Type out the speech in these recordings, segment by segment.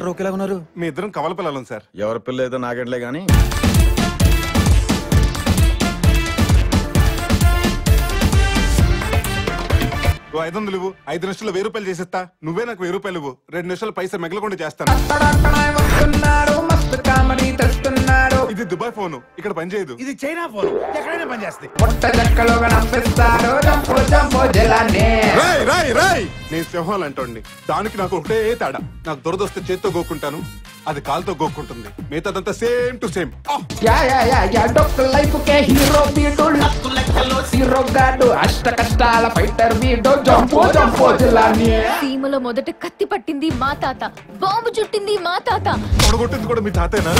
ఏంట్రా ఒకేలా ఉన్నారు? మీ ఇద్దరం కవల పిల్లలం సార్. ఎవరి పిల్ల ఏదో నాగట్లే గానీ నువ్వు 500 ఇవ్వు, 5 నిమిషాలు 1000 రూపాయలు చేసేస్తా. నువ్వే నాకు 1000 రూపాయలు ఇవ్వు, 2 నిమిషాలు పైసా మిగలకుండా చేస్తాను. ఇది దుబాయ్ ఫోను, ఇక్కడ పని చేయదు. ఇది చైనా ఫోన్, ఎక్కడైనా పని చేస్తుంది. నేను సింహాలు అంటోండి, దానికి నాకు ఒకటే తేడా. నాకు దురదొస్తే చేత్తో గోక్కుంటాను, అది కాలుతో గోక్కుంటుంది. మిగతాదంతా సేమ్ టు సేమ్. సీమలో మొదట కత్తి పట్టింది మా తాత, బాంబు చుట్టింది మా తాత, తొడగొట్టింది కూడా మీ తాతేనా?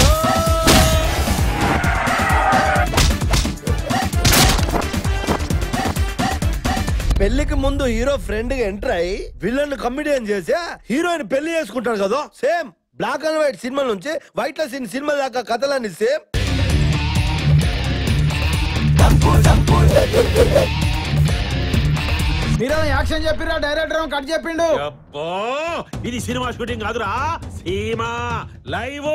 పెళ్లికి ముందు హీరో ఫ్రెండ్ గా ఎంటర్ అయ్యి విలన్ కమిడియన్ చేసి హీరోయిన్ పెళ్లి చేసుకుంటాడు కదా, same black and white cinema నుంచి వైట్ లో సినిమా దాకా కథలన్నీ సేమ్. మీరు యాక్షన్ చెప్పిరా, డైరెక్టర్ కట్ చెప్పిండు. ఇది సినిమా షూటింగ్ కాదురా, సీమా లైవ్.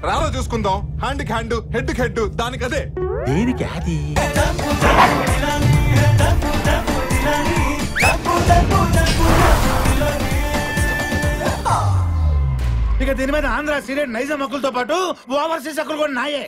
రాలో చూసుకుందాం. హ్యాండ్ కి హ్యాండ్, హెడ్ కి హెడ్, దానికి అదే. దేనికి అది? ఇక దీని మీద ఆంధ్ర సీరియల్ నైజాం హక్కులతో పాటు ఓవర్సీస్ హక్కులు కూడా నాయే.